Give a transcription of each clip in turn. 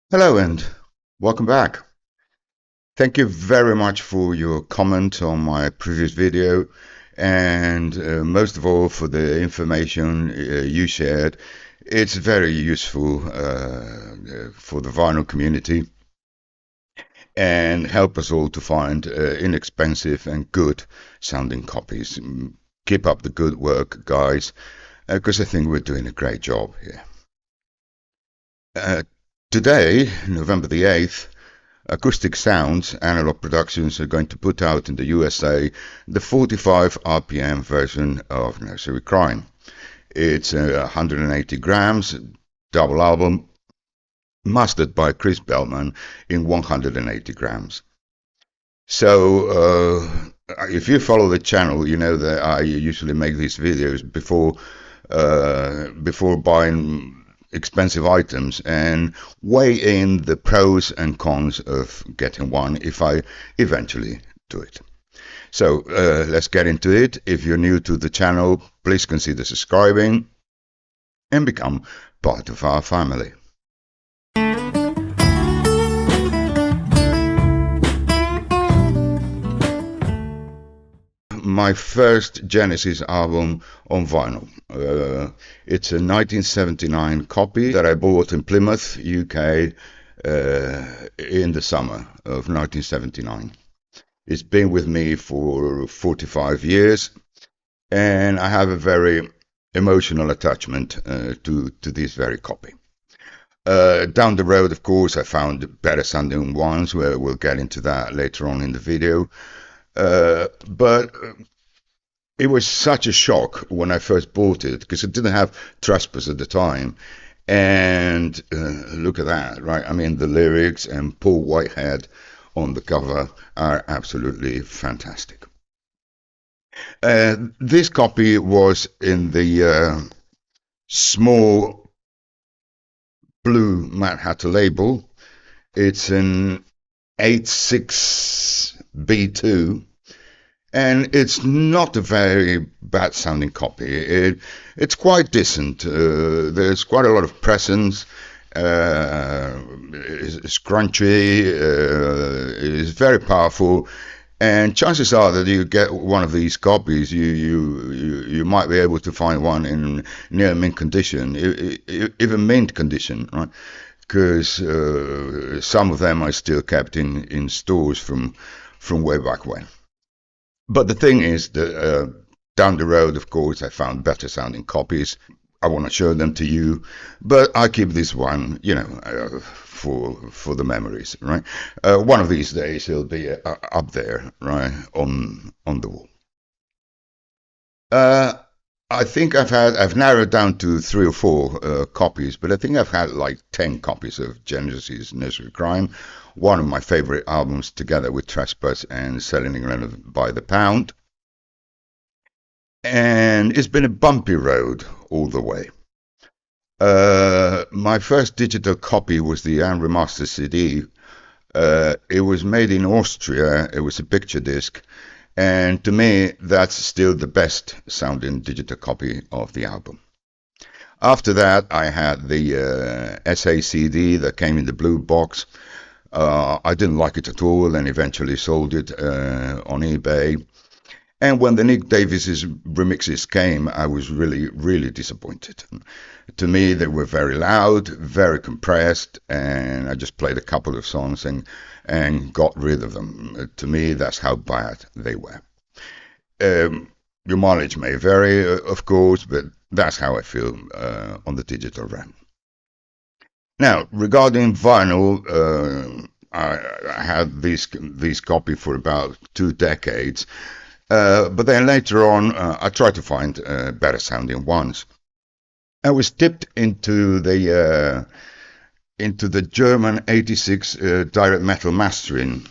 Hello and welcome back. Thank you very much for your comment on my previous video and most of all for the information you shared. It's very useful for the vinyl community and help us all to find inexpensive and good sounding copies. Keep up the good work, guys, because I think we're doing a great job here. Today, November the 8th, Acoustic Sounds, Analogue Productions, are going to put out in the USA the 45 RPM version of Nursery Cryme. It's 180 grams, double album, mastered by Cris Bellman in 180 grams. So if you follow the channel, you know that I usually make these videos before buying expensive items and weigh in the pros and cons of getting one if I eventually do it. So let's get into it. If you're new to the channel, please consider subscribing and become part of our family. My first Genesis album on vinyl. It's a 1979 copy that I bought in Plymouth, UK, in the summer of 1979. It's been with me for 45 years, and I have a very emotional attachment to this very copy. Down the road, of course, I found better sounding ones. We'll get into that later on in the video. But it was such a shock when I first bought it because it didn't have Trespass at the time. And look at that, right? I mean, the lyrics and Paul Whitehead on the cover are absolutely fantastic. This copy was in the small blue Mad Hatter label. It's an 86B2. And it's not a very bad sounding copy. It's quite decent. There's quite a lot of presence. It's crunchy. It's very powerful. And chances are that you get one of these copies, you might be able to find one in near mint condition, even mint condition, right? Because some of them I still kept in stores from way back when. But the thing is that down the road, of course, I found better sounding copies. I want to show them to you, but I keep this one, you know, for the memories, right? One of these days it'll be up there, right, on the wall. I think I've narrowed down to 3 or 4 copies, but I think I've had like 10 copies of Genesis Nursery Cryme, one of my favorite albums, together with Trespass and Selling England by the Pound. And it's been a bumpy road all the way. My first digital copy was the Remastered CD. It was made in Austria. It was a picture disc. And to me, that's still the best sounding digital copy of the album. After that, I had the SA CD that came in the blue box. I didn't like it at all and eventually sold it on eBay. And when the Nick Davis's remixes came, I was really, really disappointed. To me, they were very loud, very compressed, and I just played a couple of songs and got rid of them. To me, that's how bad they were. Your mileage may vary, of course, but that's how I feel on the digital realm. Now, regarding vinyl, I had these copy for about 2 decades, but then later on, I tried to find better sounding ones. I was tipped into the German 86 direct metal mastering,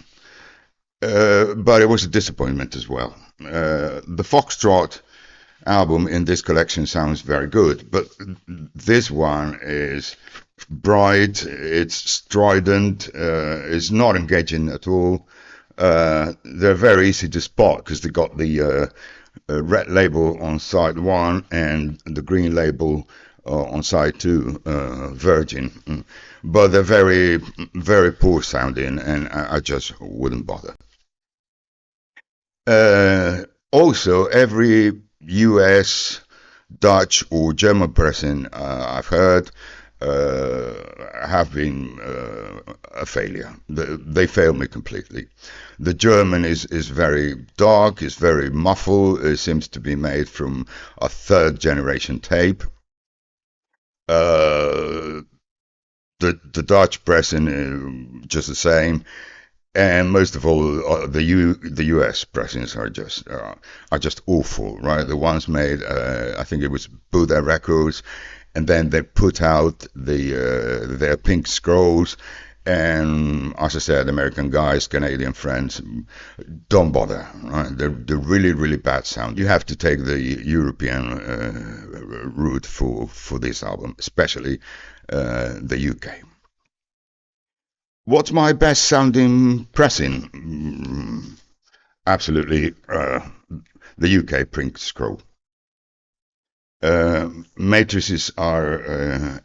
but it was a disappointment as well. The Foxtrot album in this collection sounds very good, but this one is bright, it's strident, it's not engaging at all. They're very easy to spot because they got the red label on side 1 and the green label on side 2, Virgin, but they're very, very poor sounding, and I just wouldn't bother. Also, every US, Dutch, or German person I've heard have been a failure. They failed me completely. The German is very dark, is very muffled, it seems to be made from a third generation tape. The Dutch pressing just the same, and most of all, the US pressings are just awful, right? The ones made, I think it was Buddha Records, and then they put out their pink scrolls. And as I said, American guys, Canadian friends, don't bother. Right? They're really, really bad sound. You have to take the European route for this album, especially the UK. What's my best sounding pressing? Absolutely, the UK pink scroll. Matrices are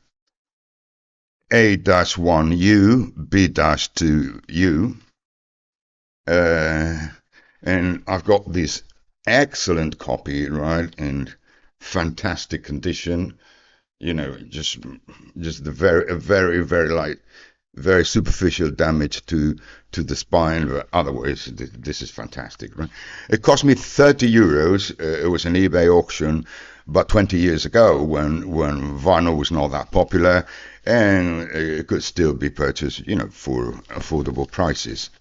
A-1U, B-2U. And I've got this excellent copy, right, in fantastic condition. You know, just the very light, very superficial damage to the spine, but otherwise this is fantastic, right? It cost me 30 euros. It was an eBay auction about 20 years ago when vinyl was not that popular, and it could still be purchased, you know, for affordable prices.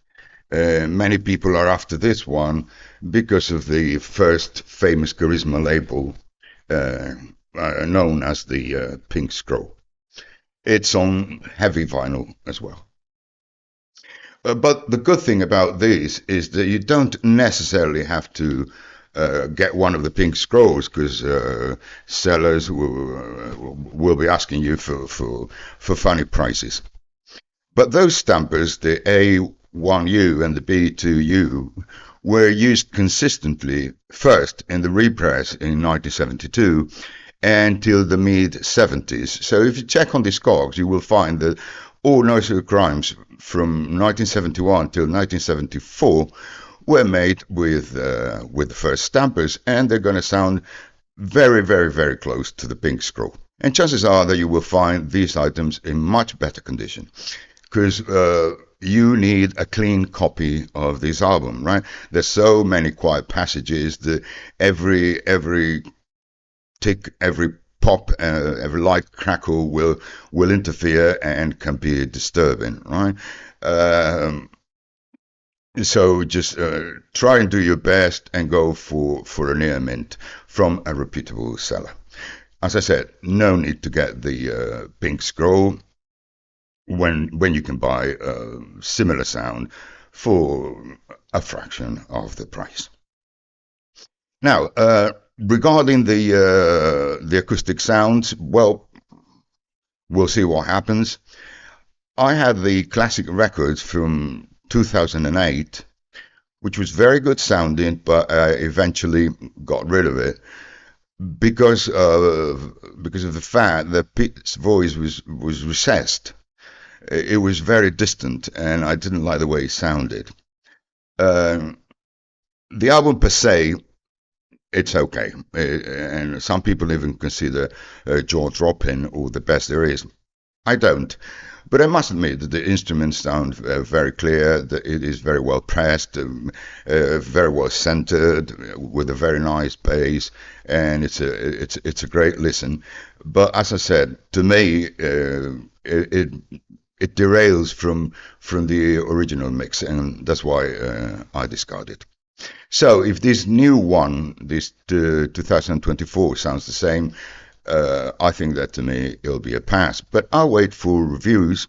Many people are after this one because of the first famous Charisma label, known as the Pink Scroll. It's on heavy vinyl as well. But the good thing about this is that you don't necessarily have to get one of the pink scrolls, because sellers will be asking you for funny prices. But those stampers, the A1U and the B2U, were used consistently first in the repress in 1972 until the mid-70s. So if you check on these cogs, you will find that all Nursery Crymes from 1971 till 1974 were made with the first stampers, and they're going to sound very, very, very close to the pink scroll. And chances are that you will find these items in much better condition, because you need a clean copy of this album, right? There's so many quiet passages that every tick, every pop, every light crackle will interfere and can be disturbing, right? So just try and do your best and go for a near mint from a reputable seller. As I said, no need to get the pink scroll when you can buy a similar sound for a fraction of the price. Now, regarding the acoustic sounds, well, we'll see what happens. I had the classic records from 2008, which was very good sounding, but I eventually got rid of it because of the fact that Pete's voice was recessed. It was very distant, and I didn't like the way it sounded. The album per se, it's okay, and some people even consider George Robin or the best there is. I don't, but I must admit that the instruments sound very clear, that it is very well pressed, very well centered, with a very nice bass, and it's a great listen. But as I said, to me, it derails from the original mix, and that's why I discard it. So if this new one, this 2024, sounds the same, I think that to me it'll be a pass. But I'll wait for reviews,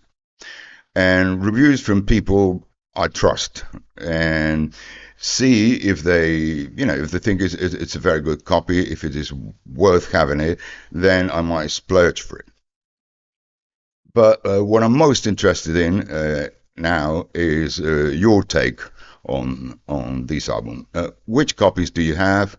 and reviews from people I trust, and see if they think it's a very good copy, if it is worth having it, then I might splurge for it. But what I'm most interested in now is your take on this album. Which copies do you have?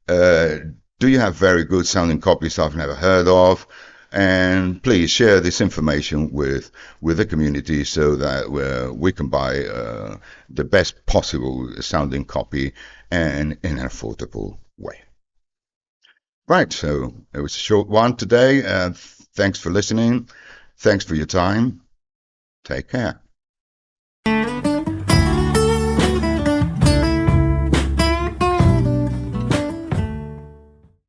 Do you have very good sounding copies I've never heard of? And please share this information with the community so that we can buy the best possible sounding copy and in an affordable way. Right, so it was a short one today. Thanks for listening. Thanks for your time. Take care.